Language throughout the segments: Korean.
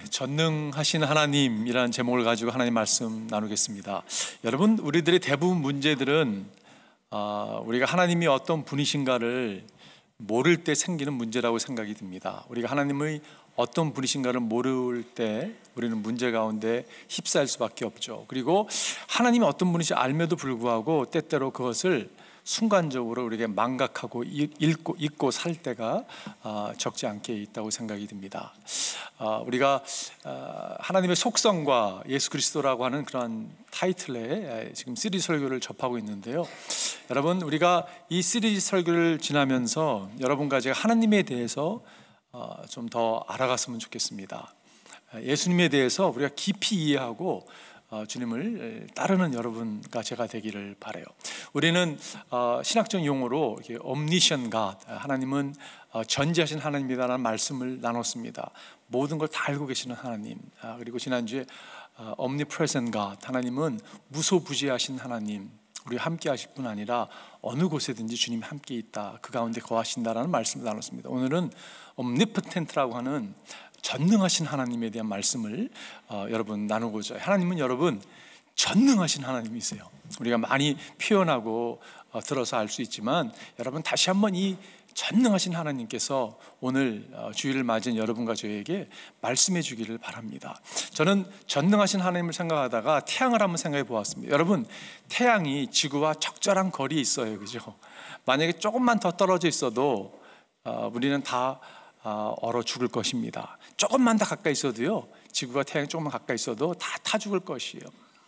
전능하신 하나님이라는 제목을 가지고 하나님 말씀 나누겠습니다. 여러분, 우리들의 대부분 문제들은 우리가 하나님이 어떤 분이신가를 모를 때 생기는 문제라고 생각이 듭니다. 우리가 하나님의 어떤 분이신가를 모를 때 우리는 문제 가운데 휩싸일 수밖에 없죠. 그리고 하나님이 어떤 분이신지 알면도 불구하고 때때로 그것을 순간적으로 우리에게 망각하고 잊고 살 때가 적지 않게 있다고 생각이 듭니다. 우리가 하나님의 속성과 예수 그리스도라고 하는 그런 타이틀에 지금 시리즈 설교를 접하고 있는데요. 여러분, 우리가 이 시리즈 설교를 지나면서 여러분과 제가 하나님에 대해서 좀 더 알아갔으면 좋겠습니다. 예수님에 대해서 우리가 깊이 이해하고 주님을 따르는 여러분과 제가 되기를 바라요. 우리는 신학적 용어로 omniscient God, 하나님은 전지하신 하나님이라는 말씀을 나눴습니다. 모든 걸 다 알고 계시는 하나님. 그리고 지난주에 omnipresent God, 하나님은 무소부재하신 하나님, 우리 함께 하실 뿐 아니라 어느 곳에든지 주님이 함께 있다, 그 가운데 거하신다라는 말씀을 나눴습니다. 오늘은 omnipotent라고 하는 전능하신 하나님에 대한 말씀을 여러분 나누고자. 하나님은 여러분 전능하신 하나님이세요. 우리가 많이 표현하고 들어서 알 수 있지만, 여러분 다시 한번 이 전능하신 하나님께서 오늘 주일을 맞은 여러분과 저에게 말씀해 주기를 바랍니다. 저는 전능하신 하나님을 생각하다가 태양을 한번 생각해 보았습니다. 여러분, 태양이 지구와 적절한 거리에 있어요, 그죠? 만약에 조금만 더 떨어져 있어도 우리는 다 얼어 죽을 것입니다. 조금만 더 가까이 있어도요, 지구가 태양이 조금만 가까이 있어도 다 타 죽을 것이에요.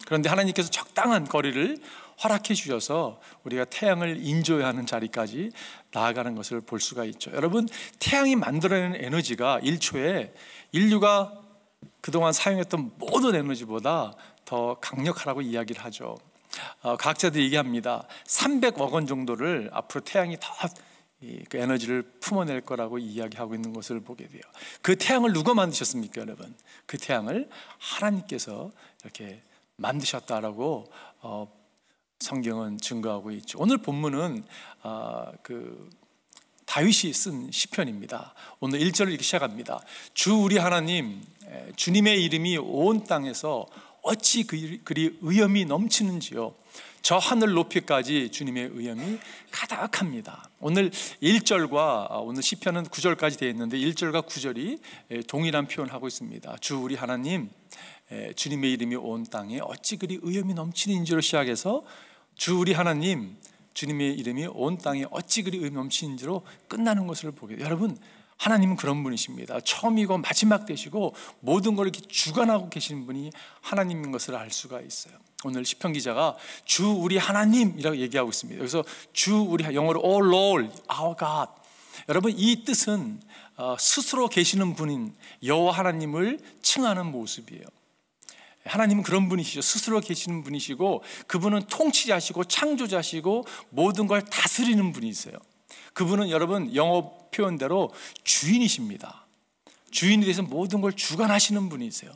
그런데 하나님께서 적당한 거리를 허락해 주셔서 우리가 태양을 인조하는 자리까지 나아가는 것을 볼 수가 있죠. 여러분, 태양이 만들어내는 에너지가 1초에 인류가 그동안 사용했던 모든 에너지보다 더 강력하다고 이야기를 하죠. 과학자들이 얘기합니다. 300억 원 정도를 앞으로 태양이 더 그 에너지를 품어낼 거라고 이야기하고 있는 것을 보게 돼요. 그 태양을 누가 만드셨습니까, 여러분? 그 태양을 하나님께서 이렇게 만드셨다라고 성경은 증거하고 있죠. 오늘 본문은 그 다윗이 쓴 시편입니다. 오늘 1절을 이렇게 시작합니다. 주 우리 하나님, 주님의 이름이 온 땅에서 어찌 그리 의염이 넘치는지요. 저 하늘 높이까지 주님의 의염이 가득합니다. 오늘 1절과 오늘 시편은 9절까지 되어 있는데 1절과 9절이 동일한 표현을 하고 있습니다. 주 우리 하나님, 주님의 이름이 온 땅에 어찌 그리 의염이 넘치는지로 시작해서 주 우리 하나님, 주님의 이름이 온 땅에 어찌 그리 의염이 넘치는지로 끝나는 것을 보게 돼요. 여러분, 하나님은 그런 분이십니다. 처음이고 마지막 되시고 모든 걸 이렇게 주관하고 계시는 분이 하나님인 것을 알 수가 있어요. 오늘 시편 기자가 주 우리 하나님이라고 얘기하고 있습니다. 그래서 주 우리, 영어로 Oh Lord, our God. 여러분, 이 뜻은 스스로 계시는 분인 여호와 하나님을 칭하는 모습이에요. 하나님은 그런 분이시죠. 스스로 계시는 분이시고, 그분은 통치자시고 창조자시고 모든 걸 다스리는 분이세요. 그분은 여러분 영어 표현대로 주인이십니다. 주인이 돼서 모든 걸 주관하시는 분이세요.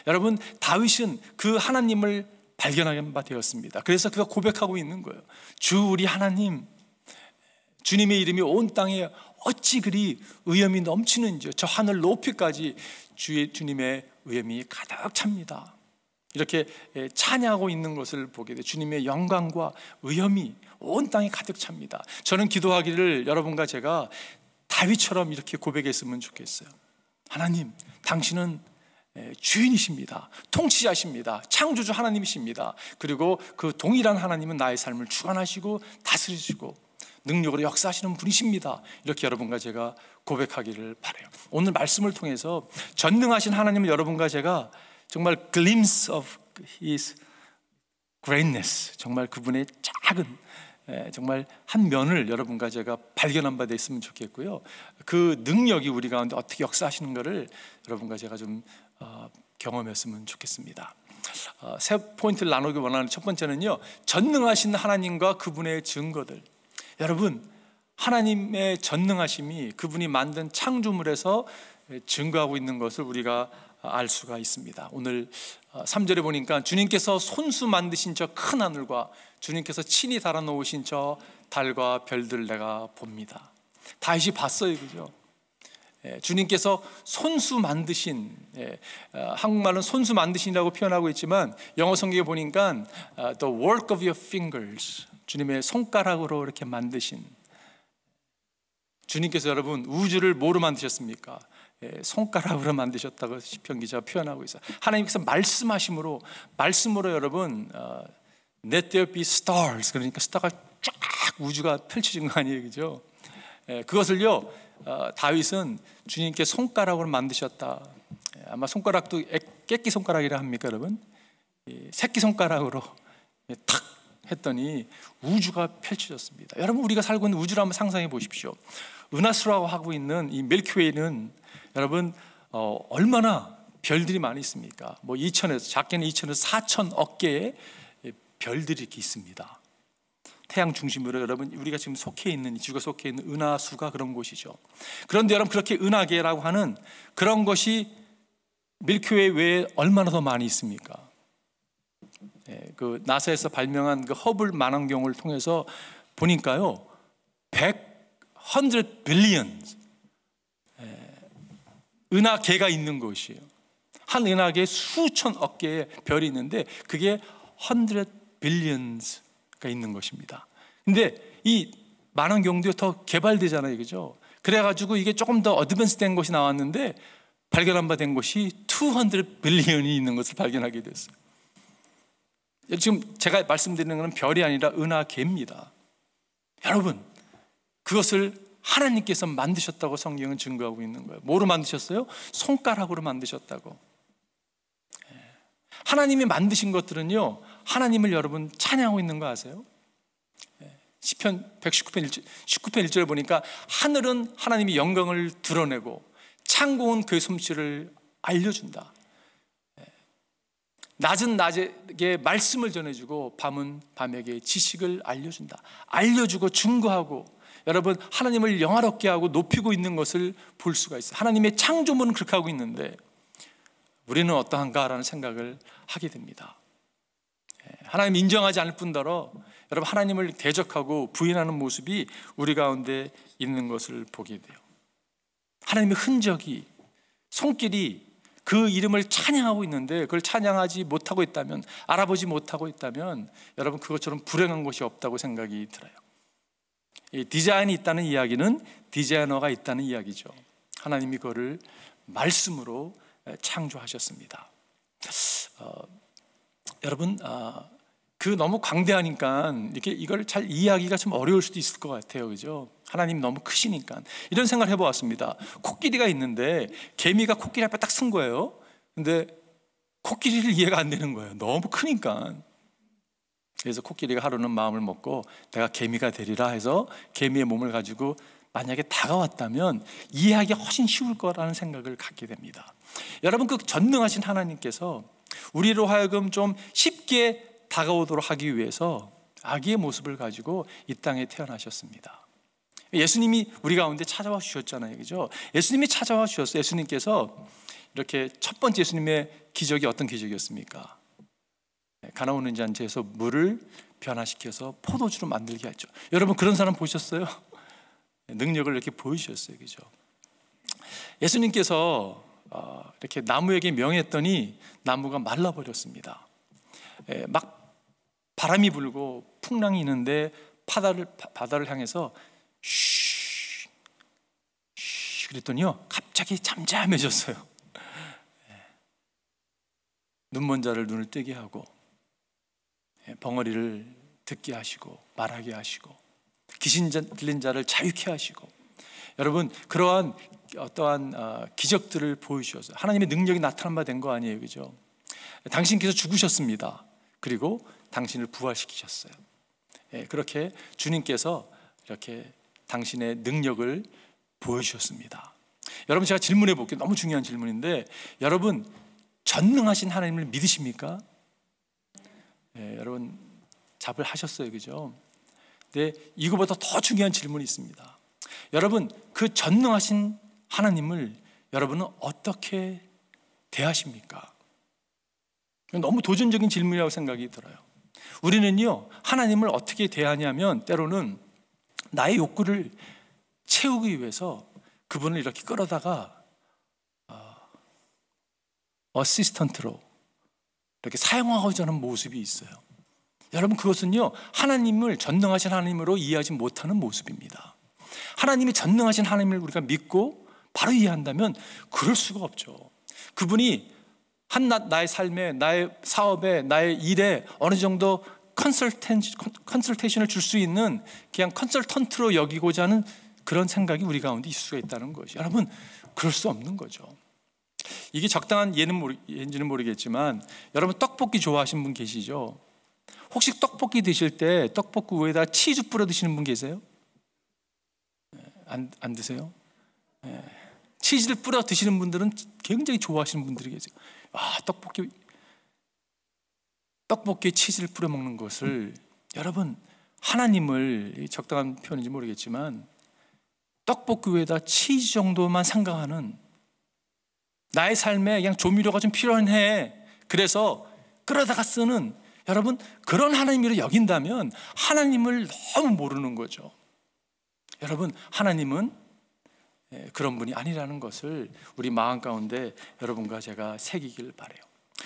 여러분, 다윗은 그 하나님을 발견하게 되었습니다. 그래서 그가 고백하고 있는 거예요. 주 우리 하나님, 주님의 이름이 온 땅에 어찌 그리 의염이 넘치는지요. 저 하늘 높이까지 주님의 의염이 가득 찹니다. 이렇게 찬양하고 있는 것을 보게 돼요. 주님의 영광과 의염이 온 땅에 가득 찹니다. 저는 기도하기를 여러분과 제가 다윗처럼 이렇게 고백했으면 좋겠어요. 하나님, 당신은 주인이십니다. 통치자십니다. 창조주 하나님이십니다. 그리고 그 동일한 하나님은 나의 삶을 주관하시고 다스리시고 능력으로 역사하시는 분이십니다. 이렇게 여러분과 제가 고백하기를 바라요. 오늘 말씀을 통해서 전능하신 하나님을 여러분과 제가 정말 glimpse of His greatness, 정말 그분의 작은 정말 한 면을 여러분과 제가 발견한 바 됐으면 좋겠고요. 그 능력이 우리 가운데 어떻게 역사하시는 것을 여러분과 제가 좀 경험했으면 좋겠습니다. 세 포인트를 나누기 원하는 첫 번째는요, 전능하신 하나님과 그분의 증거들. 여러분, 하나님의 전능하심이 그분이 만든 창조물에서 증거하고 있는 것을 우리가 알 수가 있습니다. 오늘 3절에 보니까 주님께서 손수 만드신 저 큰 하늘과 주님께서 친히 달아놓으신 저 달과 별들 내가 봅니다. 다윗이 봤어요, 그죠? 주님께서 손수 만드신, 한국말은 손수 만드신이라고 표현하고 있지만 영어 성경에 보니까 the work of your fingers, 주님의 손가락으로 이렇게 만드신, 주님께서 여러분 우주를 뭐로 만드셨습니까? 손가락으로 만드셨다고 시편 기자가 표현하고 있어요. 하나님께서 말씀하심으로, 말씀으로 여러분 Let there be stars, 그러니까 스타가 쫙 우주가 펼쳐진 거 아니에요, 그죠? 그것을요 다윗은 주님께 손가락으로 만드셨다. 아마 손가락도 깨끼 손가락이라 합니까, 여러분? 새끼 손가락으로 탁 했더니 우주가 펼쳐졌습니다. 여러분, 우리가 살고 있는 우주를 한번 상상해 보십시오. 은하수라고 하고 있는 이 밀키웨이는 여러분 얼마나 별들이 많이 있습니까? 뭐 2천에서, 작게는 2천에서 4천억 개의 별들이 이렇게 있습니다. 태양 중심으로 여러분 우리가 지금 속해 있는, 이 지구가 속해 있는 은하수가 그런 곳이죠. 그런데 여러분 그렇게 은하계라고 하는 그런 것이 밀키웨이 외에 얼마나 더 많이 있습니까? 그 나사에서 발명한 그 허블 망원경을 통해서 보니까요 100 빌리언 은하계가 있는 곳이에요. 한 은하계에 수천억 개의 별이 있는데 그게 100 빌리언스가 있는 것입니다. 근데 이 망원경도 더 개발되잖아요, 그죠? 그래가지고 이게 조금 더 어드밴스된 것이 나왔는데 발견한 바 된 것이 200 빌리언이 있는 것을 발견하게 됐어요. 지금 제가 말씀드리는 것은 별이 아니라 은하계입니다. 여러분, 그것을 하나님께서 만드셨다고 성경은 증거하고 있는 거예요. 뭐로 만드셨어요? 손가락으로 만드셨다고. 하나님이 만드신 것들은요 하나님을 여러분 찬양하고 있는 거 아세요? 시편 119편 1절에 보니까 하늘은 하나님의 영광을 드러내고 창공은 그의 솜씨를 알려준다. 낮은 낮에게 말씀을 전해주고 밤은 밤에게 지식을 알려준다. 알려주고 증거하고 여러분 하나님을 영화롭게 하고 높이고 있는 것을 볼 수가 있어요. 하나님의 창조물은 그렇게 하고 있는데 우리는 어떠한가라는 생각을 하게 됩니다. 하나님 인정하지 않을 뿐더러 여러분 하나님을 대적하고 부인하는 모습이 우리 가운데 있는 것을 보게 돼요. 하나님의 흔적이, 손길이 그 이름을 찬양하고 있는데 그걸 찬양하지 못하고 있다면, 알아보지 못하고 있다면 여러분 그것처럼 불행한 것이 없다고 생각이 들어요. 이 디자인이 있다는 이야기는 디자이너가 있다는 이야기죠. 하나님이 그거를 말씀으로 창조하셨습니다. 여러분 그 너무 광대하니까 이렇게 이걸 잘 이해하기가 좀 어려울 수도 있을 것 같아요, 그죠? 하나님 너무 크시니까 이런 생각을 해보았습니다. 코끼리가 있는데 개미가 코끼리 앞에 딱 쓴 거예요. 근데 코끼리를 이해가 안 되는 거예요. 너무 크니까. 그래서 코끼리가 하루는 마음을 먹고 내가 개미가 되리라 해서 개미의 몸을 가지고 만약에 다가왔다면 이해하기 훨씬 쉬울 거라는 생각을 갖게 됩니다. 여러분 그 전능하신 하나님께서 우리로 하여금 좀 쉽게 다가오도록 하기 위해서 아기의 모습을 가지고 이 땅에 태어나셨습니다. 예수님이 우리 가운데 찾아와 주셨잖아요, 그죠? 예수님이 찾아와 주셨어요. 예수님께서 이렇게 첫 번째 예수님의 기적이 어떤 기적이었습니까? 가나 오는 잔치에서 물을 변화시켜서 포도주로 만들게 했죠. 여러분 그런 사람 보셨어요? 능력을 이렇게 보이셨어요, 그죠? 예수님께서 이렇게 나무에게 명했더니 나무가 말라버렸습니다. 막 바람이 불고 풍랑이 있는데 바다를 향해서 쉬 그랬더니요 갑자기 잠잠해졌어요. 눈먼 자를 눈을 뜨게 하고 벙어리를 듣게 하시고 말하게 하시고 귀신 들린 자를 자유케 하시고 여러분 그러한 어떠한 기적들을 보여주셔서 하나님의 능력이 나타난 바 된 거 아니에요, 그죠? 당신께서 죽으셨습니다. 그리고 당신을 부활시키셨어요. 그렇게 주님께서 이렇게 당신의 능력을 보여주셨습니다. 여러분 제가 질문해 볼게요. 너무 중요한 질문인데 여러분 전능하신 하나님을 믿으십니까? 여러분 답을 하셨어요, 그죠? 근데 이거보다 더 중요한 질문이 있습니다. 여러분 그 전능하신 하나님을 여러분은 어떻게 대하십니까? 너무 도전적인 질문이라고 생각이 들어요. 우리는요 하나님을 어떻게 대하냐면 때로는 나의 욕구를 채우기 위해서 그분을 이렇게 끌어다가 어시스턴트로 이렇게 사용하고자 하는 모습이 있어요. 여러분, 그것은요, 하나님을 전능하신 하나님으로 이해하지 못하는 모습입니다. 하나님이 전능하신 하나님을 우리가 믿고 바로 이해한다면 그럴 수가 없죠. 그분이 나의 삶에, 나의 사업에, 나의 일에 어느 정도 컨설테이션을 줄 수 있는 그냥 컨설턴트로 여기고자 하는 그런 생각이 우리 가운데 있을 수가 있다는 것이, 여러분, 그럴 수 없는 거죠. 이게 적당한 예인지는 모르겠지만, 여러분 떡볶이 좋아하시는 분 계시죠? 혹시 떡볶이 드실 때 떡볶이 위에다 치즈 뿌려 드시는 분 계세요? 안 드세요? 치즈를 뿌려 드시는 분들은 굉장히 좋아하시는 분들이 계세요. 떡볶이에 치즈를 뿌려 먹는 것을, 여러분, 하나님을, 적당한 표현인지 모르겠지만 떡볶이 위에다 치즈 정도만 생각하는, 나의 삶에 그냥 조미료가 좀 필요해, 그래서 끌어다가 쓰는, 여러분, 그런 하나님으로 여긴다면 하나님을 너무 모르는 거죠. 여러분, 하나님은 그런 분이 아니라는 것을 우리 마음 가운데 여러분과 제가 새기길 바라요.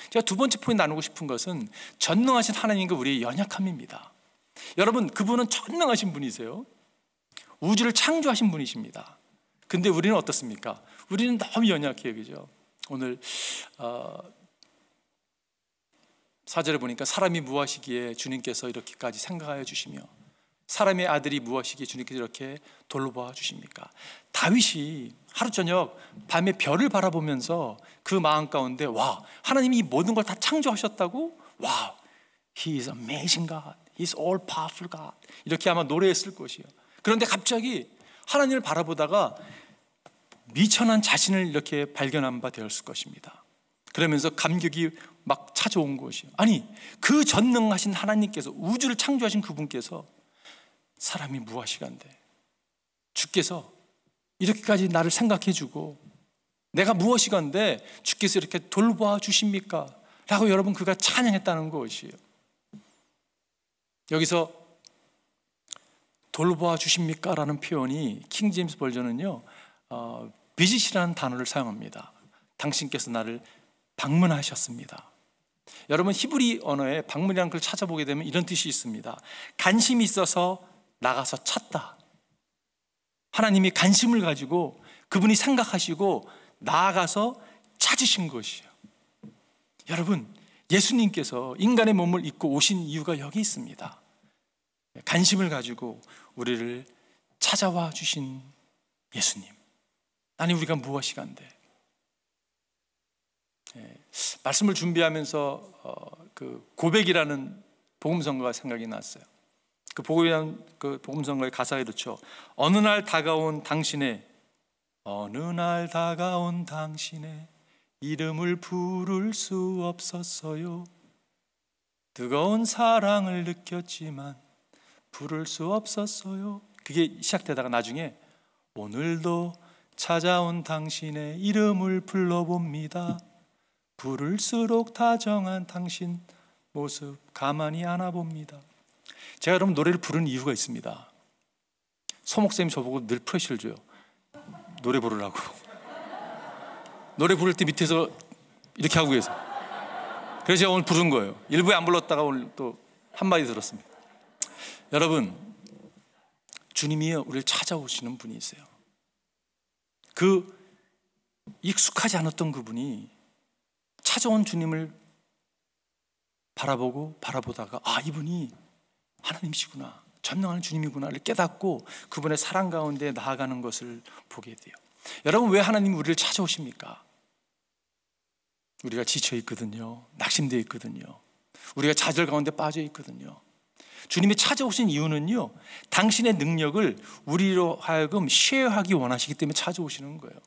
제가 두 번째 포인트 나누고 싶은 것은 전능하신 하나님과 우리의 연약함입니다. 여러분, 그분은 전능하신 분이세요. 우주를 창조하신 분이십니다. 근데 우리는 어떻습니까? 우리는 너무 연약해요, 그죠? 오늘 4절에 보니까 사람이 무엇이기에 주님께서 이렇게까지 생각하여 주시며 사람의 아들이 무엇이기에 주님께서 이렇게 돌보아 주십니까? 다윗이 하루 저녁 밤에 별을 바라보면서 그 마음 가운데, 와, 하나님이 이 모든 걸 다 창조하셨다고? 와, He is amazing God, He is all powerful God, 이렇게 아마 노래했을 것이에요. 그런데 갑자기 하나님을 바라보다가 미천한 자신을 이렇게 발견한 바 되었을 것입니다. 그러면서 감격이 막 찾아온 것이에요. 아니, 그 전능하신 하나님께서, 우주를 창조하신 그분께서 사람이 무엇이간데 주께서 이렇게까지 나를 생각해 주고 내가 무엇이간데 주께서 이렇게 돌보아 주십니까? 라고 여러분, 그가 찬양했다는 것이에요. 여기서 돌보아 주십니까? 라는 표현이 킹제임스 버전은요, 비짓이라는 단어를 사용합니다. 당신께서 나를 방문하셨습니다. 여러분, 히브리 언어에 방문이라는 걸 찾아보게 되면 이런 뜻이 있습니다. 관심이 있어서 나가서 찾다. 하나님이 관심을 가지고 그분이 생각하시고 나아가서 찾으신 것이에요. 여러분, 예수님께서 인간의 몸을 입고 오신 이유가 여기 있습니다. 관심을 가지고 우리를 찾아와 주신 예수님. 아니, 우리가 무엇이간데. 말씀을 준비하면서 그 고백이라는 복음성가가 생각이 났어요. 그 복음이라는 그 복음성가의 가사에 이렇죠. 어느 날 다가온 당신의 이름을 부를 수 없었어요. 뜨거운 사랑을 느꼈지만 부를 수 없었어요. 그게 시작되다가 나중에 오늘도 찾아온 당신의 이름을 불러봅니다. 부를수록 다정한 당신 모습 가만히 안아봅니다. 제가 여러분 노래를 부르는 이유가 있습니다. 소목쌤이 저보고 늘 프레시를 줘요. 노래 부르라고. 노래 부를 때 밑에서 이렇게 하고 계세요. 그래서 제가 오늘 부른 거예요. 일부에 안 불렀다가 오늘 또 한마디 들었습니다. 여러분, 주님이 우리를 찾아오시는 분이세요. 그 익숙하지 않았던 그분이 찾아온 주님을 바라보다가 이분이 하나님이시구나, 전능한 주님이구나를 깨닫고 그분의 사랑 가운데 나아가는 것을 보게 돼요. 여러분, 왜 하나님이 우리를 찾아오십니까? 우리가 지쳐 있거든요. 낙심되어 있거든요. 우리가 좌절 가운데 빠져 있거든요. 주님이 찾아오신 이유는요, 당신의 능력을 우리로 하여금 쉐어하기 원하시기 때문에 찾아오시는 거예요.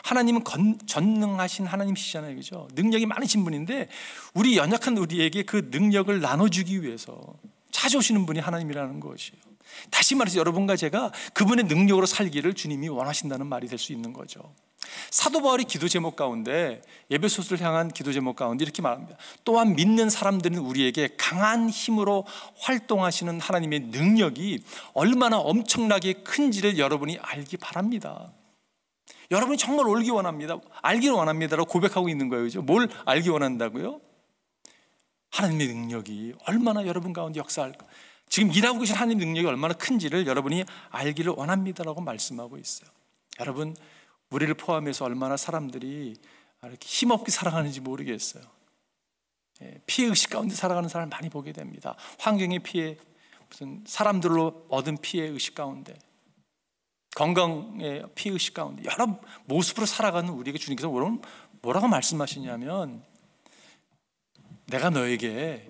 하나님은 전능하신 하나님이시잖아요, 그죠? 능력이 많으신 분인데 우리 연약한 우리에게 그 능력을 나눠주기 위해서 찾아오시는 분이 하나님이라는 것이에요. 다시 말해서 여러분과 제가 그분의 능력으로 살기를 주님이 원하신다는 말이 될 수 있는 거죠. 사도 바울이 기도 제목 가운데, 에베소서를 향한 기도 제목 가운데 이렇게 말합니다. 또한 믿는 사람들은 우리에게 강한 힘으로 활동하시는 하나님의 능력이 얼마나 엄청나게 큰지를 여러분이 알기 바랍니다. 여러분이 정말 알기 원합니다. 알기를 원합니다라고 고백하고 있는 거예요. 그죠? 뭘 알기 원한다고요? 하나님의 능력이 얼마나 여러분 가운데 역사할까? 지금 일하고 계신 하나님의 능력이 얼마나 큰지를 여러분이 알기를 원합니다라고 말씀하고 있어요. 여러분, 우리를 포함해서 얼마나 사람들이 이렇게 힘없게 살아가는지 모르겠어요. 피해의식 가운데 살아가는 사람을 많이 보게 됩니다. 환경의 피해, 무슨 사람들로 얻은 피해의식 가운데, 건강의 피해의식 가운데 여러 모습으로 살아가는 우리에게 주님께서 뭐라고 말씀하시냐면, 내가 너에게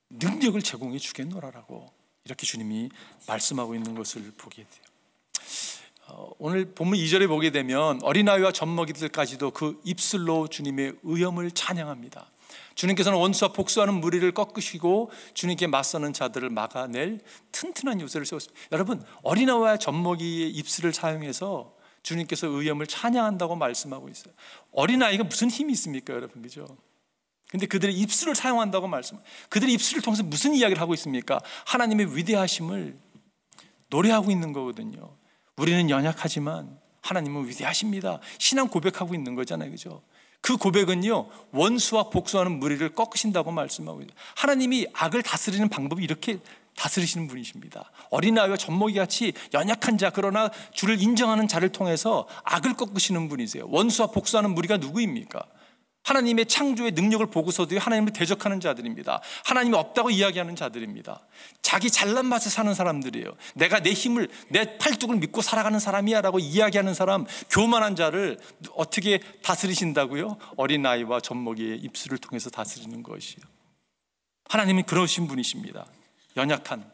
능력을 제공해 주겠노라라고 이렇게 주님이 말씀하고 있는 것을 보게 돼요. 오늘 본문 2절에 보게 되면 어린아이와 젖먹이들까지도 그 입술로 주님의 의엄을 찬양합니다. 주님께서는 원수와 복수하는 무리를 꺾으시고 주님께 맞서는 자들을 막아낼 튼튼한 요새를 세웠습니다. 여러분, 어린아이와 젖먹이의 입술을 사용해서 주님께서 의엄을 찬양한다고 말씀하고 있어요. 어린아이가 무슨 힘이 있습니까, 여러분? 그죠? 근데 그들의 입술을 사용한다고 그들의 입술을 통해서 무슨 이야기를 하고 있습니까? 하나님의 위대하심을 노래하고 있는 거거든요. 우리는 연약하지만 하나님은 위대하십니다. 신앙 고백하고 있는 거잖아요. 그죠? 그 고백은요, 원수와 복수하는 무리를 꺾으신다고 말씀하고 있어요. 하나님이 악을 다스리는 방법이 이렇게 다스리시는 분이십니다. 어린아이와 젖먹이같이 연약한 자, 그러나 주를 인정하는 자를 통해서 악을 꺾으시는 분이세요. 원수와 복수하는 무리가 누구입니까? 하나님의 창조의 능력을 보고서도 하나님을 대적하는 자들입니다. 하나님이 없다고 이야기하는 자들입니다. 자기 잘난 맛에 사는 사람들이에요. 내가 내 힘을, 내 팔뚝을 믿고 살아가는 사람이야 라고 이야기하는 사람, 교만한 자를 어떻게 다스리신다고요? 어린아이와 젖먹이의 입술을 통해서 다스리는 것이요. 하나님은 그러신 분이십니다. 연약한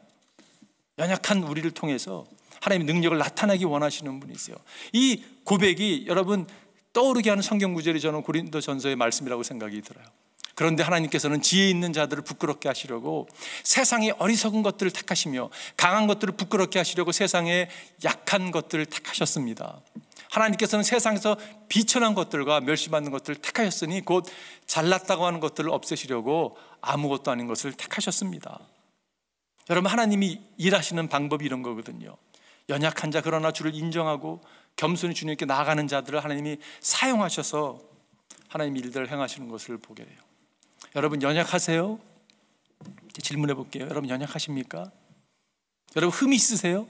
우리를 통해서 하나님의 능력을 나타내기 원하시는 분이세요. 이 고백이 여러분 떠오르게 하는 성경 구절이 저는 고린도전서의 말씀이라고 생각이 들어요. 그런데 하나님께서는 지혜 있는 자들을 부끄럽게 하시려고 세상의 어리석은 것들을 택하시며 강한 것들을 부끄럽게 하시려고 세상의 약한 것들을 택하셨습니다. 하나님께서는 세상에서 비천한 것들과 멸시받는 것들을 택하셨으니 곧 잘났다고 하는 것들을 없애시려고 아무것도 아닌 것을 택하셨습니다. 여러분, 하나님이 일하시는 방법이 이런 거거든요. 연약한 자, 그러나 주를 인정하고 겸손히 주님께 나아가는 자들을 하나님이 사용하셔서 하나님 일들을 행하시는 것을 보게 돼요. 여러분, 연약하세요? 질문해 볼게요. 여러분, 연약하십니까? 여러분, 흠이 있으세요?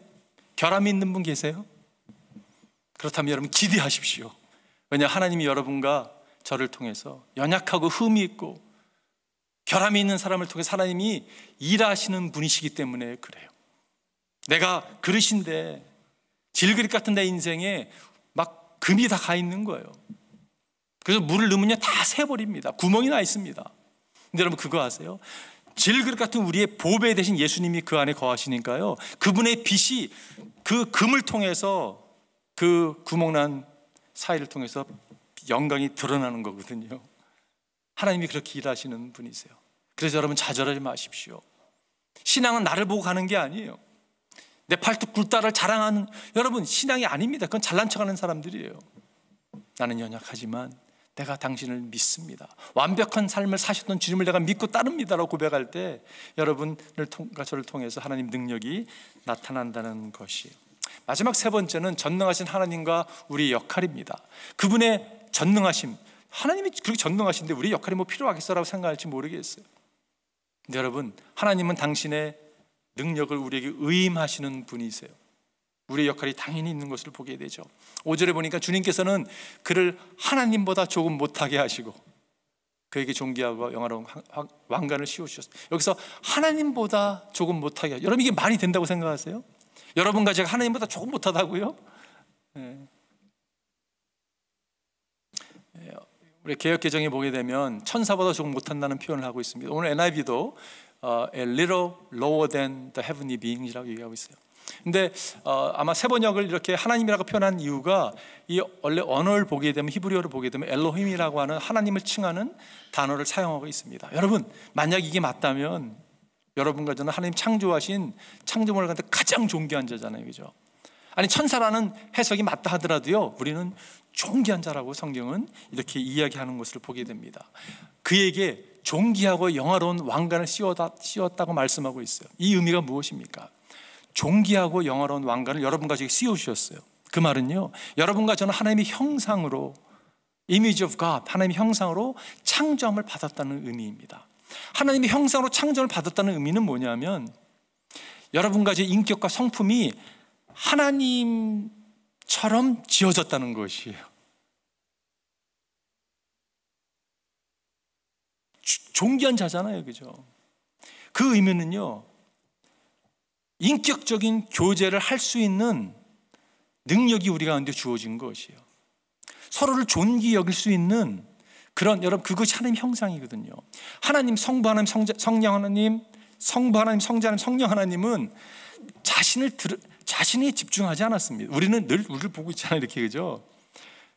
결함이 있는 분 계세요? 그렇다면 여러분 기대하십시오. 왜냐, 하나님이 여러분과 저를 통해서 연약하고 흠이 있고 결함이 있는 사람을 통해 하나님이 일하시는 분이시기 때문에 그래요. 내가 그릇인데 질그릇 같은 내 인생에 막 금이 다 가 있는 거예요. 그래서 물을 넣으면 다 새버립니다. 구멍이 나 있습니다. 근데 여러분 그거 아세요? 질그릇 같은 우리의 보배 대신 예수님이 그 안에 거하시니까요, 그분의 빛이 그 금을 통해서 그 구멍난 사이를 통해서 영광이 드러나는 거거든요. 하나님이 그렇게 일하시는 분이세요. 그래서 여러분 좌절하지 마십시오. 신앙은 나를 보고 가는 게 아니에요. 내 팔뚝 굴다를 자랑하는, 여러분 신앙이 아닙니다. 그건 잘난 척하는 사람들이에요. 나는 연약하지만 내가 당신을 믿습니다. 완벽한 삶을 사셨던 주님을 내가 믿고 따릅니다라고 고백할 때 여러분을 저를 통해서 하나님 능력이 나타난다는 것이에요. 마지막 세 번째는 전능하신 하나님과 우리의 역할입니다. 그분의 전능하심, 하나님이 그렇게 전능하신데 우리의 역할이 뭐 필요하겠어라고 생각할지 모르겠어요. 근데 여러분, 하나님은 당신의 능력을 우리에게 의임하시는 분이세요. 우리의 역할이 당연히 있는 것을 보게 되죠. 5절에 보니까 주님께서는 그를 하나님보다 조금 못하게 하시고 그에게 존귀하고 영화로운 왕관을 씌우셨어요. 여기서 하나님보다 조금 못하게 하시고, 여러분 이게 말이 된다고 생각하세요? 여러분과 제가 하나님보다 조금 못하다고요? 네. 우리 개역개정에 보게 되면 천사보다 조금 못한다는 표현을 하고 있습니다. 오늘 NIV도 a little lower than the heavenly being이라고 얘기하고 있어요. 근데 아마 세 번역을 이렇게 하나님이라고 표현한 이유가, 이 원래 언어를 보게 되면, 히브리어를 보게 되면 엘로힘이라고 하는 하나님을 칭하는 단어를 사용하고 있습니다. 여러분, 만약 이게 맞다면 여러분과 저는 하나님 창조하신 창조물을 가운데 가장 존귀한 자잖아요, 그죠? 아니, 천사라는 해석이 맞다 하더라도요, 우리는 존귀한 자라고 성경은 이렇게 이야기하는 것을 보게 됩니다. 그에게 존귀하고 영화로운 왕관을 씌웠다고 말씀하고 있어요. 이 의미가 무엇입니까? 존귀하고 영화로운 왕관을 여러분과 제게 씌워주셨어요. 그 말은요, 여러분과 저는 하나님의 형상으로, Image of God, 하나님의 형상으로 창조함을 받았다는 의미입니다. 하나님의 형상으로 창조를 받았다는 의미는 뭐냐면 여러분과 제 인격과 성품이 하나님처럼 지어졌다는 것이에요. 존귀한 자잖아요, 그죠? 그 의미는요, 인격적인 교제를 할 수 있는 능력이 우리 가운데 주어진 것이에요. 서로를 존귀 여길 수 있는 그런, 여러분, 그것이 하나님 형상이거든요. 하나님, 성부 하나님, 성령 하나님, 성부 하나님, 성자 하나님, 성령 하나님은 자신이 집중하지 않았습니다. 우리는 늘 우리를 보고 있잖아요, 이렇게, 그죠?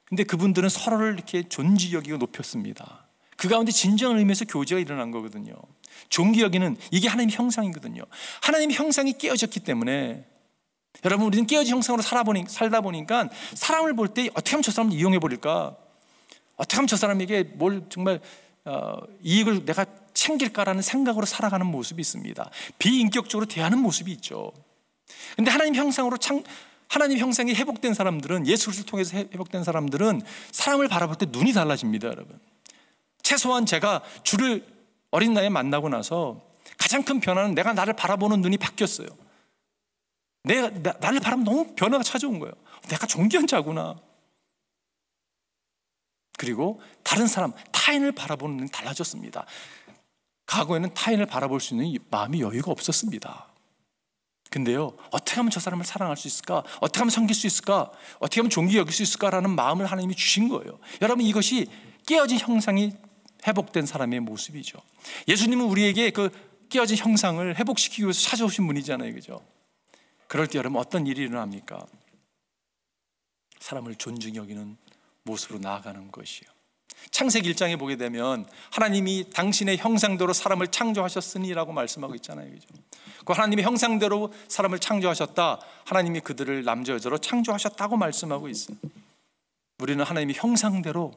근데 그분들은 서로를 이렇게 존귀 여기고 높였습니다. 그 가운데 진정한 의미에서 교제가 일어난 거거든요. 존귀 여기는 이게 하나님 형상이거든요. 하나님 형상이 깨어졌기 때문에 여러분, 우리는 깨어진 형상으로 살다 보니까 사람을 볼 때 어떻게 하면 저 사람을 이용해 버릴까, 어떻게 하면 저 사람에게 뭘 정말 이익을 내가 챙길까라는 생각으로 살아가는 모습이 있습니다. 비인격적으로 대하는 모습이 있죠. 그런데 하나님 형상이 회복된 사람들은, 예수 그리스도를 통해서 회복된 사람들은 사람을 바라볼 때 눈이 달라집니다, 여러분. 최소한 제가 주를 어린 나이에 만나고 나서 가장 큰 변화는 내가 나를 바라보는 눈이 바뀌었어요. 나를 바라보면 너무 변화가 찾아온 거예요. 내가 존귀한 자구나. 그리고 다른 사람, 타인을 바라보는 눈이 달라졌습니다. 과거에는 타인을 바라볼 수 있는 마음이 여유가 없었습니다. 근데요, 어떻게 하면 저 사람을 사랑할 수 있을까? 어떻게 하면 섬길 수 있을까? 어떻게 하면 존귀 여길 수 있을까라는 마음을 하나님이 주신 거예요. 여러분, 이것이 깨어진 형상이 회복된 사람의 모습이죠. 예수님은 우리에게 그 깨어진 형상을 회복시키기 위해서 찾아오신 분이잖아요, 그죠? 그럴 때 여러분, 어떤 일이 일어납니까? 사람을 존중히 여기는 모습으로 나아가는 것이요. 창세기 1장에 보게 되면 하나님이 당신의 형상대로 사람을 창조하셨으니라고 말씀하고 있잖아요, 그죠? 그 하나님의 형상대로 사람을 창조하셨다, 하나님이 그들을 남자 여자로 창조하셨다고 말씀하고 있어요. 우리는 하나님의 형상대로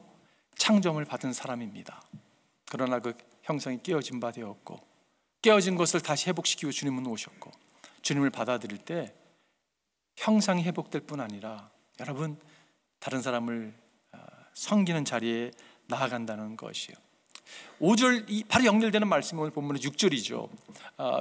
창조함을 받은 사람입니다. 그러나 그 형상이 깨어진 바 되었고, 깨어진 것을 다시 회복시키고 주님은 오셨고, 주님을 받아들일 때 형상이 회복될 뿐 아니라 여러분, 다른 사람을 섬기는 자리에 나아간다는 것이요. 5절 바로 연결되는 말씀이 오늘 본문의 6절이죠.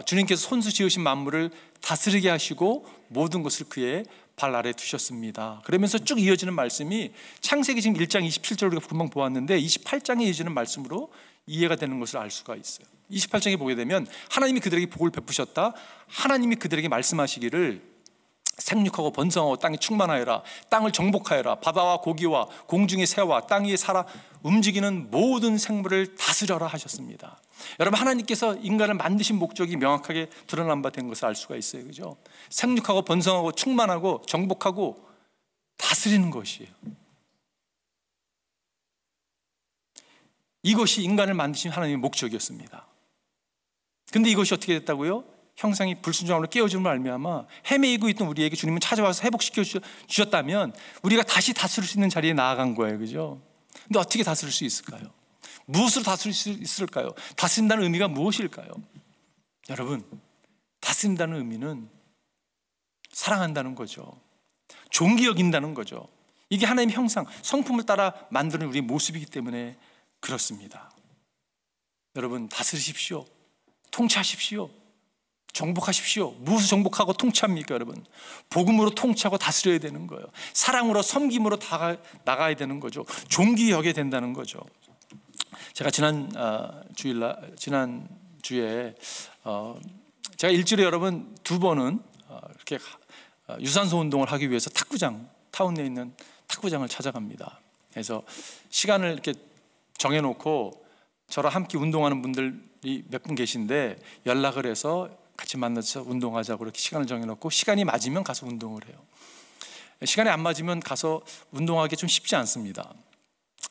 주님께서 손수 지으신 만물을 다스리게 하시고 모든 것을 그의 발 아래 두셨습니다. 그러면서 쭉 이어지는 말씀이 창세기 지금 1장 27절을 우리가 금방 보았는데 28장에 이어지는 말씀으로 이해가 되는 것을 알 수가 있어요. 28장에 보게 되면 하나님이 그들에게 복을 베푸셨다, 하나님이 그들에게 말씀하시기를 생육하고 번성하고 땅에 충만하여라, 땅을 정복하여라, 바다와 고기와 공중의 새와 땅 위에 살아 움직이는 모든 생물을 다스려라 하셨습니다. 여러분, 하나님께서 인간을 만드신 목적이 명확하게 드러난 바 된 것을 알 수가 있어요, 그죠? 생육하고 번성하고 충만하고 정복하고 다스리는 것이에요. 이것이 인간을 만드신 하나님의 목적이었습니다. 근데 이것이 어떻게 됐다고요? 형상이 불순종함으로 깨어짐을 알미암아 헤매이고 있던 우리에게 주님은 찾아와서 회복시켜 주셨다면 우리가 다시 다스릴 수 있는 자리에 나아간 거예요, 그죠? 근데 어떻게 다스릴 수 있을까요? 무엇으로 다스릴 수 있을까요? 다스린다는 의미가 무엇일까요? 여러분, 다스린다는 의미는 사랑한다는 거죠. 존귀 여긴다는 거죠. 이게 하나님의 형상, 성품을 따라 만드는 우리의 모습이기 때문에 그렇습니다. 여러분, 다스리십시오. 통치하십시오. 정복하십시오. 무엇을 정복하고 통치합니까, 여러분? 복음으로 통치하고 다스려야 되는 거예요. 사랑으로, 섬김으로 나가야 되는 거죠. 존귀 여겨야 된다는 거죠. 제가 지난 주에 제가 일주일에 여러분 2번은 이렇게 유산소 운동을 하기 위해서 타운에 있는 탁구장을 찾아갑니다. 그래서 시간을 이렇게 정해놓고 저랑 함께 운동하는 분들이 몇 분 계신데 연락을 해서 같이 만나서 운동하자고 이렇게 시간을 정해놓고 시간이 맞으면 가서 운동을 해요. 시간이 안 맞으면 가서 운동하기 좀 쉽지 않습니다.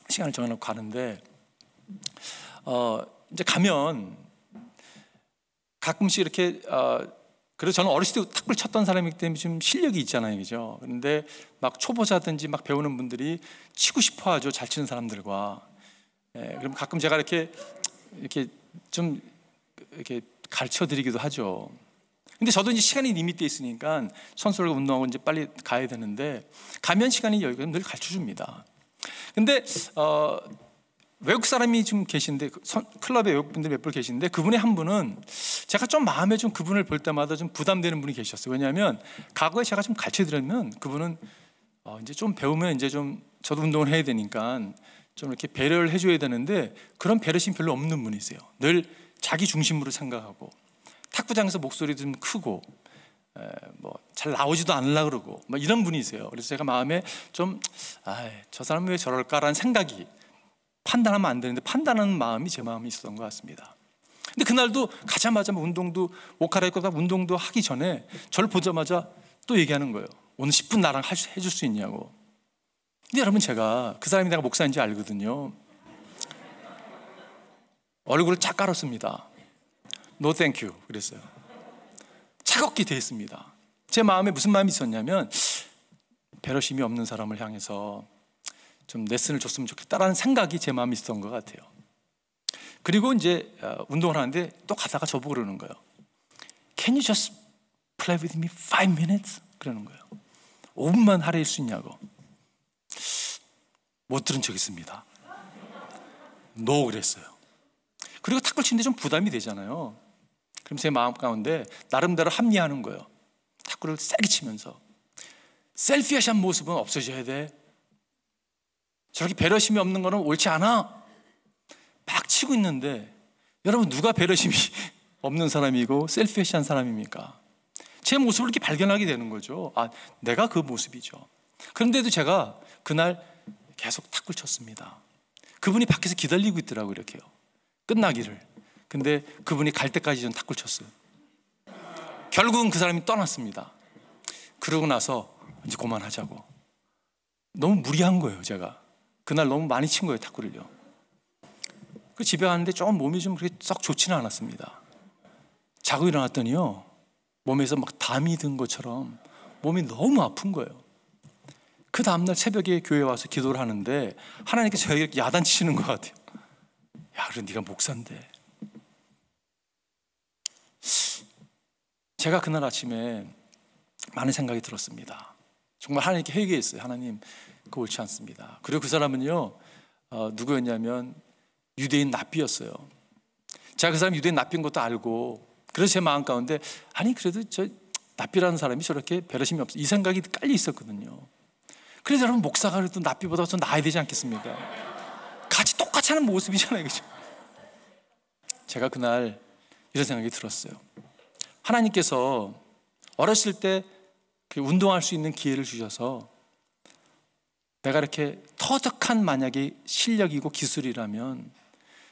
시간을 정해놓고 가는데 이제 가면 가끔씩 이렇게 그래서 저는 어렸을 때 탁구를 쳤던 사람이기 때문에 좀 실력이 있잖아요, 그죠? 그런데 막 초보자든지 막 배우는 분들이 치고 싶어하죠, 잘 치는 사람들과. 그럼 가끔 제가 이렇게 좀 이렇게 가르쳐 드리기도 하죠. 근데 저도 이제 시간이 리밋돼 있으니까 선수들과 운동하고 이제 빨리 가야 되는데, 가면 시간이 여기가 늘 가르쳐 줍니다. 근데 외국 사람이 좀 계신데, 클럽에 외국 분들 몇 분 계신데, 그분의 한 분은 제가 좀 마음에 좀 그분을 볼 때마다 좀 부담되는 분이 계셨어요. 왜냐하면 과거에 제가 좀 가르쳐 드렸면 그분은 이제 좀 배우면 이제 좀 저도 운동을 해야 되니까 좀 이렇게 배려를 해줘야 되는데, 그런 배려심이 별로 없는 분이세요. 늘 자기 중심으로 생각하고, 탁구장에서 목소리도 좀 크고, 뭐 잘 나오지도 않으려고 그러고, 뭐 이런 분이세요. 그래서 제가 마음에 좀 저 사람은 왜 저럴까라는 생각이, 판단하면 안 되는데 판단하는 마음이 제 마음이 있었던 것 같습니다. 근데 그날도 가자마자 운동도 옷 갈아입고 운동도 하기 전에 저를 보자마자 또 얘기하는 거예요. 오늘 10분 나랑 해줄 수 있냐고. 근데 여러분, 제가 그 사람이 내가 목사인지 알거든요. 얼굴을 쫙 깔았습니다. No thank you 그랬어요. 차갑게 대했습니다. 제 마음에 무슨 마음이 있었냐면, 배려심이 없는 사람을 향해서 좀 레슨을 줬으면 좋겠다라는 생각이 제 마음에 있었던 것 같아요. 그리고 이제 운동을 하는데 또 가다가 저보고 그러는 거예요. Can you just play with me 5 minutes? 그러는 거예요. 5분만 할애할 수 있냐고. 못 들은 적 있습니다. No 그랬어요. 그리고 탁구를 치는데 좀 부담이 되잖아요. 그럼 제 마음 가운데 나름대로 합리화하는 거예요. 탁구를 세게 치면서 셀피시한 모습은 없어져야 돼. 저렇게 배려심이 없는 거는 옳지 않아. 막 치고 있는데, 여러분, 누가 배려심이 없는 사람이고 셀피시한 사람입니까? 제 모습을 이렇게 발견하게 되는 거죠. 내가 그 모습이죠. 그런데도 제가 그날 계속 탁구를 쳤습니다. 그분이 밖에서 기다리고 있더라고요. 이렇게요, 끝나기를. 근데 그분이 갈 때까지 전 탁구를 쳤어요. 결국은 그 사람이 떠났습니다. 그러고 나서 이제 그만하자고. 너무 무리한 거예요. 제가 그날 너무 많이 친 거예요, 탁구를요. 그 집에 갔는데 조금 몸이 좀 그렇게 썩 좋지는 않았습니다. 자고 일어났더니요, 몸에서 막 담이 든 것처럼 몸이 너무 아픈 거예요. 그 다음날 새벽에 교회 와서 기도를 하는데 하나님께서 저에게 야단치시는 것 같아요. 야, 그래 네가 목사인데. 제가 그날 아침에 많은 생각이 들었습니다. 정말 하나님께 회개했어요. 하나님, 그거 옳지 않습니다. 그리고 그 사람은요, 누구였냐면 유대인 납비였어요. 제가 그 사람 유대인 납비인 것도 알고, 그래서 제 마음 가운데 아니 그래도 저 납비라는 사람이 저렇게 배려심이 없어, 이 생각이 깔려 있었거든요. 그래서 여러분, 목사가 그래도 납비보다 더 나아야 되지 않겠습니까? 같이 똑같이 하는 모습이잖아요, 그죠? 제가 그날 이런 생각이 들었어요. 하나님께서 어렸을 때 운동할 수 있는 기회를 주셔서 내가 이렇게 터득한 만약에 실력이고 기술이라면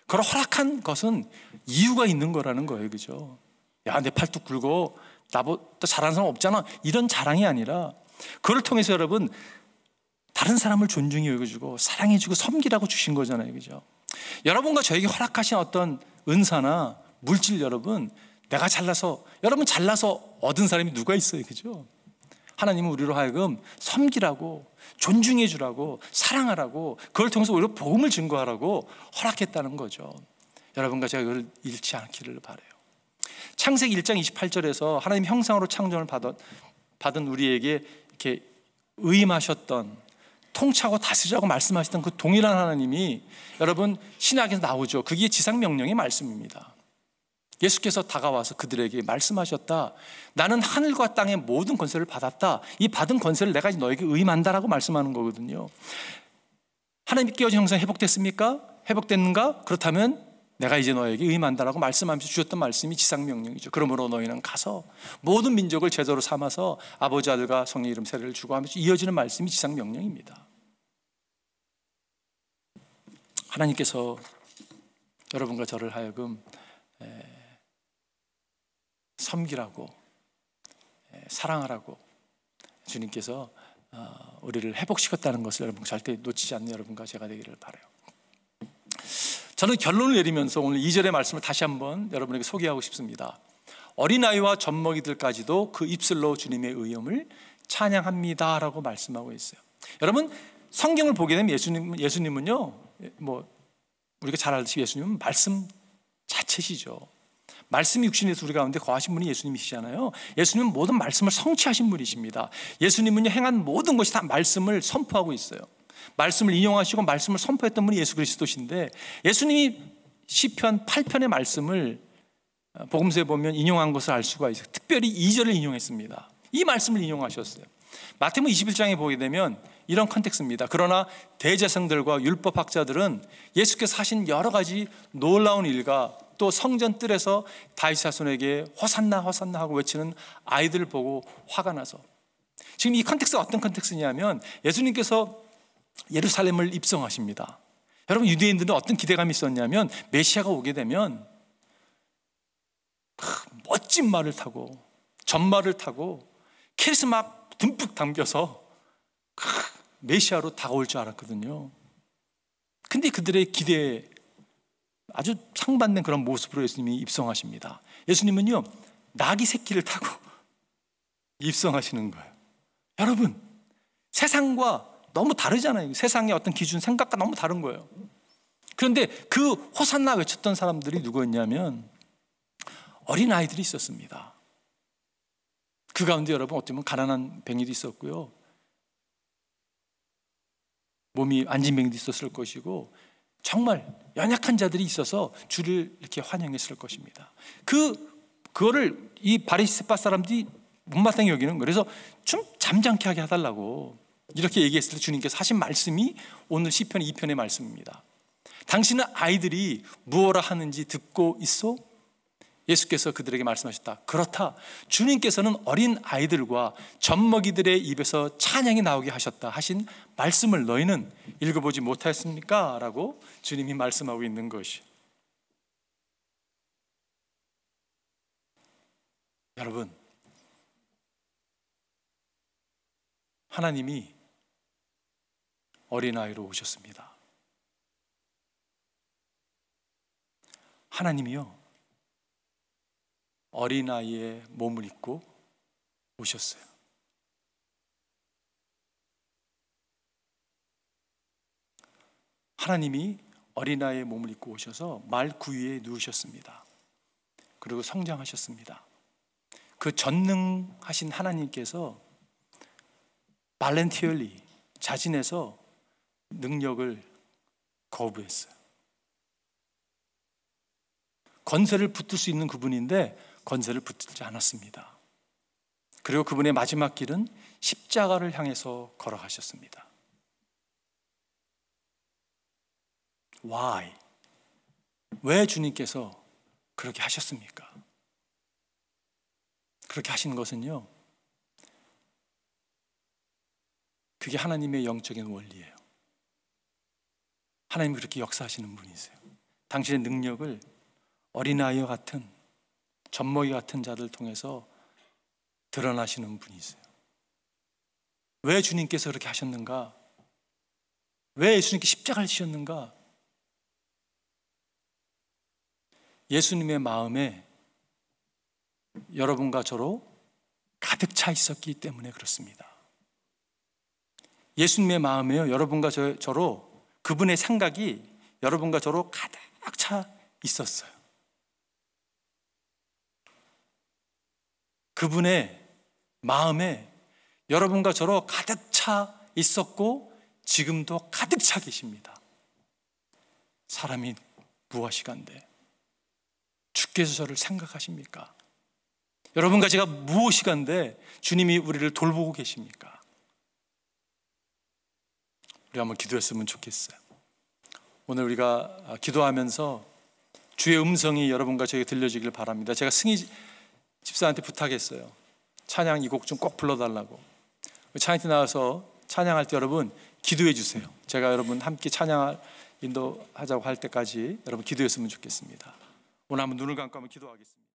그걸 허락한 것은 이유가 있는 거라는 거예요, 그죠? 야, 내 팔뚝 굵어, 나보다 잘하는 사람 없잖아, 이런 자랑이 아니라 그걸 통해서 여러분, 다른 사람을 존중해 여겨주고 사랑해주고 섬기라고 주신 거잖아요, 그죠? 여러분과 저에게 허락하신 어떤 은사나 물질, 여러분, 내가 잘나서, 여러분 잘나서 얻은 사람이 누가 있어요, 그죠? 하나님은 우리로 하여금 섬기라고, 존중해 주라고, 사랑하라고, 그걸 통해서 오히려 복음을 증거하라고 허락했다는 거죠. 여러분과 제가 이걸 잃지 않기를 바라요. 창세기 1장 28절에서 하나님 형상으로 창조를 받은 우리에게 이렇게 의임하셨던, 통치하고 다스리라고 말씀하셨던 그 동일한 하나님이 여러분 신약에서 나오죠. 그게 지상명령의 말씀입니다. 예수께서 다가와서 그들에게 말씀하셨다. 나는 하늘과 땅의 모든 권세를 받았다. 이 받은 권세를 내가 너에게 의임한다라고 말씀하는 거거든요. 하나님이 깨어진 형상이 회복됐습니까? 회복됐는가? 그렇다면 내가 이제 너에게 의임한다라고 말씀하면서 주셨던 말씀이 지상명령이죠. 그러므로 너희는 가서 모든 민족을 제자로 삼아서 아버지, 아들과 성령 이름 세례를 주고 하면서 이어지는 말씀이 지상명령입니다. 하나님께서 여러분과 저를 하여금 섬기라고, 사랑하라고 주님께서 우리를 회복시켰다는 것을 여러분 절대 놓치지 않는 여러분과 제가 되기를 바라요. 저는 결론을 내리면서 오늘 2절의 말씀을 다시 한번 여러분에게 소개하고 싶습니다. 어린아이와 젖먹이들까지도 그 입술로 주님의 의음을 찬양합니다 라고 말씀하고 있어요. 여러분, 성경을 보게 되면 예수님은요, 뭐 우리가 잘 알듯이 예수님은 말씀 자체시죠. 말씀이 육신이 돼서 우리 가운데 거하신 분이 예수님이시잖아요. 예수님은 모든 말씀을 성취하신 분이십니다. 예수님은요, 행한 모든 것이 다 말씀을 선포하고 있어요. 말씀을 인용하시고 말씀을 선포했던 분이 예수 그리스도신데, 예수님이 시편 8편의 말씀을 복음서에 보면 인용한 것을 알 수가 있어요. 특별히 2절을 인용했습니다. 이 말씀을 인용하셨어요. 마태복음 21장에 보게 되면 이런 컨텍스트입니다. 그러나 대제사장들과 율법학자들은 예수께서 하신 여러 가지 놀라운 일과 또 성전 뜰에서 다윗 자손에게 호산나 호산나 하고 외치는 아이들을 보고 화가 나서, 지금 이 컨텍스트가 어떤 컨텍스트냐면, 예수님께서 예루살렘을 입성하십니다. 여러분, 유대인들은 어떤 기대감이 있었냐면, 메시아가 오게 되면 멋진 말을 타고 전말을 타고 캐리스마 듬뿍 담겨서 메시아로 다가올 줄 알았거든요. 근데 그들의 기대에 아주 상반된 그런 모습으로 예수님이 입성하십니다. 예수님은요, 나귀 새끼를 타고 입성하시는 거예요. 여러분, 세상과 너무 다르잖아요. 세상의 어떤 기준, 생각과 너무 다른 거예요. 그런데 그 호산나 외쳤던 사람들이 누구였냐면 어린아이들이 있었습니다. 그 가운데 여러분, 어떻게 보면 가난한 뱅이도 있었고요, 몸이 안진뱅이도 있었을 것이고, 정말 연약한 자들이 있어서 주를 이렇게 환영했을 것입니다. 그거를 이 바리새파 사람들이 못마땅히 여기는 거예요. 그래서 좀 잠잠케 하게 해달라고 이렇게 얘기했을 때 주님께서 하신 말씀이 오늘 시편 2편의 말씀입니다. 당신은 아이들이 무엇라 하는지 듣고 있어? 예수께서 그들에게 말씀하셨다. 그렇다. 주님께서는 어린 아이들과 젖먹이들의 입에서 찬양이 나오게 하셨다 하신 말씀을 너희는 읽어보지 못하였습니까? 라고 주님이 말씀하고 있는 것이. 여러분, 하나님이 어린아이로 오셨습니다. 하나님이요, 어린아이의 몸을 입고 오셨어요. 하나님이 어린아이의 몸을 입고 오셔서 말 구유에 누우셨습니다. 그리고 성장하셨습니다. 그 전능하신 하나님께서 발렌티얼리 자진해서 능력을 거부했어요. 권세를 붙들 수 있는 그분인데 권세를 붙들지 않았습니다. 그리고 그분의 마지막 길은 십자가를 향해서 걸어가셨습니다. Why? 왜 주님께서 그렇게 하셨습니까? 그렇게 하시는 것은요, 그게 하나님의 영적인 원리예요. 하나님이 그렇게 역사하시는 분이세요. 당신의 능력을 어린아이와 같은, 젖먹이 같은 자들 통해서 드러나시는 분이세요. 왜 주님께서 그렇게 하셨는가? 왜 예수님께 십자가를 지셨는가? 예수님의 마음에 여러분과 저로 가득 차 있었기 때문에 그렇습니다. 예수님의 마음에요, 여러분과 저로 그분의 생각이 여러분과 저로 가득 차 있었어요. 그분의 마음에 여러분과 저로 가득 차 있었고 지금도 가득 차 계십니다. 사람이 무엇이간데 주께서 저를 생각하십니까? 여러분과 제가 무엇이간데 주님이 우리를 돌보고 계십니까? 우리 한번 기도했으면 좋겠어요. 오늘 우리가 기도하면서 주의 음성이 여러분과 저에게 들려지길 바랍니다. 제가 승희 집사한테 부탁했어요. 찬양 이 곡 좀 꼭 불러달라고. 찬양팀 나와서 찬양할 때 여러분 기도해 주세요. 제가 여러분 함께 찬양을 인도하자고 할 때까지 여러분 기도했으면 좋겠습니다. 오늘 한번 눈을 감고 한번 기도하겠습니다.